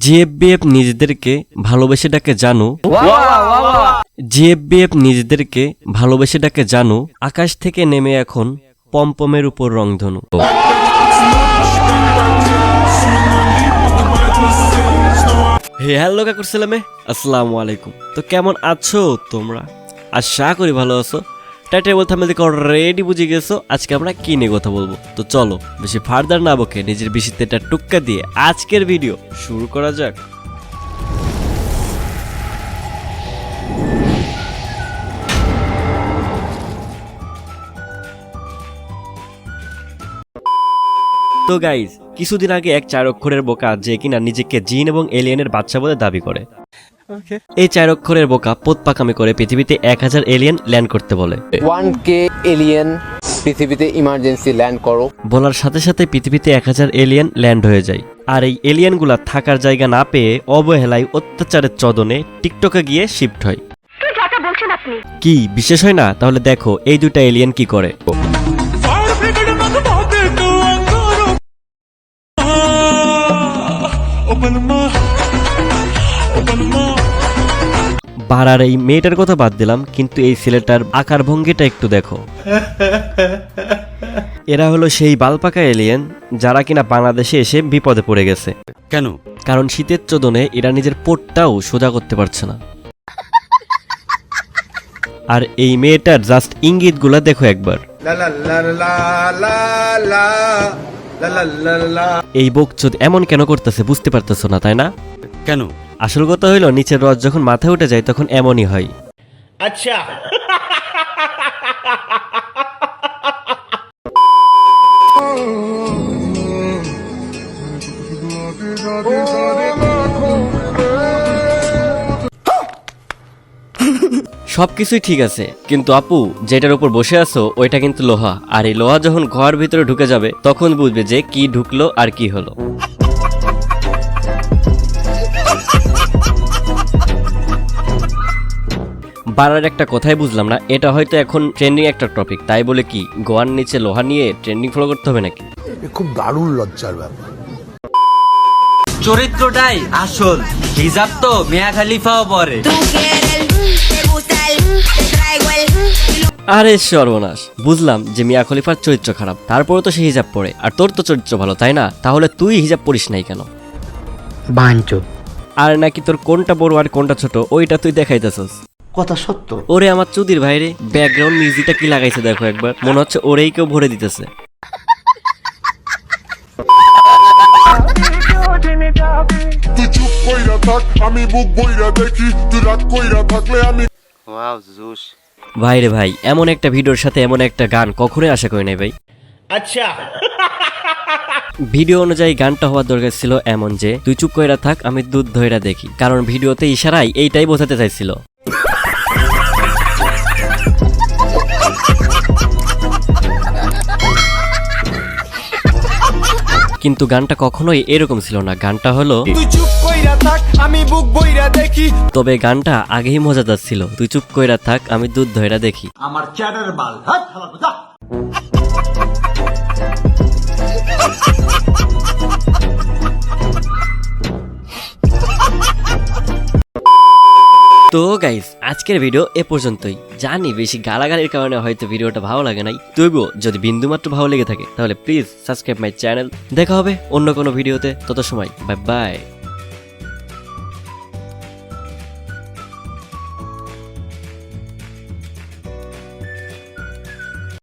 জিএফবিএফ নিজেদেরকে ভালোবেসে ডাকে জানু। জিএফবিএফ নিজেদেরকে ভালোবেসে ডাকে জানু। আকাশ থেকে নেমে এখন পমপমের উপর রংধনু। হে হ্যালো কাকুর ছেলেমে, আসসালামু আলাইকুম। তো কেমন আছো তোমরা? আশা করি ভালো আছো। টাইটেল বলতে আমি দেখো অলরেডি বুঝে গেছো আজকে আমরা কি নিয়ে কথা বলবো। তো চলো বেশি ফার্দার না বকে নিজের বিশিত্বটা টুক্কা দিয়ে আজকের ভিডিও শুরু করা যাক। তো গাইজ, কিছুদিন আগে এক 4 অক্ষরের বোকা যে কিনা নিজেকে জিন এবং এলিয়েনের বাচ্চা বলে দাবি করে, এই 4 অক্ষরের বোকা পোতপাকামি করে পৃথিবীতে 1000 এলিয়েন ল্যান্ড করতে বলে। 1K এলিয়েন পৃথিবীতে ইমার্জেন্সি ল্যান্ড করো বলার সাথে সাথে পৃথিবীতে 1000 এলিয়েন ল্যান্ড হয়ে যায়। আর এই এলিয়েনগুলা থাকার জায়গা না পেয়ে অবহেলায় অত্যাচারের চদনে টিকটকে গিয়ে শিফট হয়। কি বিশেষ হয় না? তাহলে দেখো এই দুটা এলিয়েন কি করে। বাড়ার এই মেয়েটার কথা বাদ দিলাম, কিন্তু এই ছেলেটার আকার ভঙ্গিটা একটু দেখো। এরা হলো সেই বালপাকা এলিয়েন যারা কিনা বাংলাদেশে এসে বিপদে পড়ে গেছে। কেন? কারণ শীতের চোদনে এরা নিজের পোটটাও সোজা করতে পারছে না। আর এই মেয়েটার জাস্ট ইঙ্গিতগুলা দেখো একবার। এই বকচোদ এমন কেন করতেছে বুঝতে পারতেছো না, তাই না? কেন? আসল কথা হইলো নিচের রস যখন মাথায় উঠে যায় তখন এমনই হয়। আচ্ছা সবকিছুই ঠিক আছে, কিন্তু আপু যেটার উপর বসে আছো ওইটা কিন্তু লোহা। আর এই লোহা যখন ঘর ভিতরে ঢুকে যাবে তখন বুঝবে যে কি ঢুকলো আর কি হলো। বাড়ার একটা কথাই বুঝলাম না, এটা হয়তো এখন ট্রেন্ডিং একটা টপিক, তাই বলে কি গোয়ার নিচে লোহা নিয়ে ট্রেন্ডিং ফলো করতে হবে নাকি? খুব দারুণ লজ্জার ব্যাপার। চরিত্রটাই আসল, হিজাব তো মিয়া খলিফাও পরে। আরে সর্বনাশ, বুঝলাম যে মিয়া খলিফার চরিত্র খারাপ, তারপরে তো সে হিজাব পরে। আর তোর তো চরিত্র ভালো, তাই না? তাহলে তুই হিজাব পরিস নাই কেন? আর নাকি তোর কোনটা বড় আর কোনটা ছোট ওইটা তুই দেখাইতেছস। কথা সত্য। ওরে আমার চুদির ভাইরে, ব্যাকগ্রাউন্ড মিউজিকটা কি লাগাইছে দেখো একবার, মনে হচ্ছে ওরেই কেউ ভরে দিতেছে। তুই চুপ কইরা থাক, আমি বুক বইরা দেখি, তুই রাগ কইরা থাকলে আমি। ওয়াও জোশ। ভাইরে ভাই, এমন একটা ভিডিওর সাথে এমন একটা গান কখনোই আশা করি নাই ভাই। আচ্ছা ভিডিও অনুযায়ী গানটা হওয়ার দরকার ছিল এমন যে তুই চুপ কইরা থাক আমি দুধ ধইরা দেখি, কারণ ভিডিওতে ইশারায় এইটাই বোঝাতে চাইছিল। কিন্তু গানটা কখনোই এরকম ছিল না। গানটা হলো তুই চুপ কইরা থাক আমি বুক বইরা দেখি। তবে গানটা আগেই মজাদার ছিল। তুই চুপ কইরা থাক আমি দুধ ধইরা দেখি। আমার চ্যাটার বাল হাত হালাকো যা। তো গাইস, আজকের ভিডিও এ পর্যন্তই। জানি বেশি গালাগালির কারণে হয়তো ভিডিওটা ভালো লাগে নাই, তবুও যদি বিন্দুমাত্র ভালো লেগে থাকে তাহলে প্লিজ সাবস্ক্রাইব মাই চ্যানেল। দেখা হবে অন্য কোনো ভিডিওতে, তত সময় বাই বাই।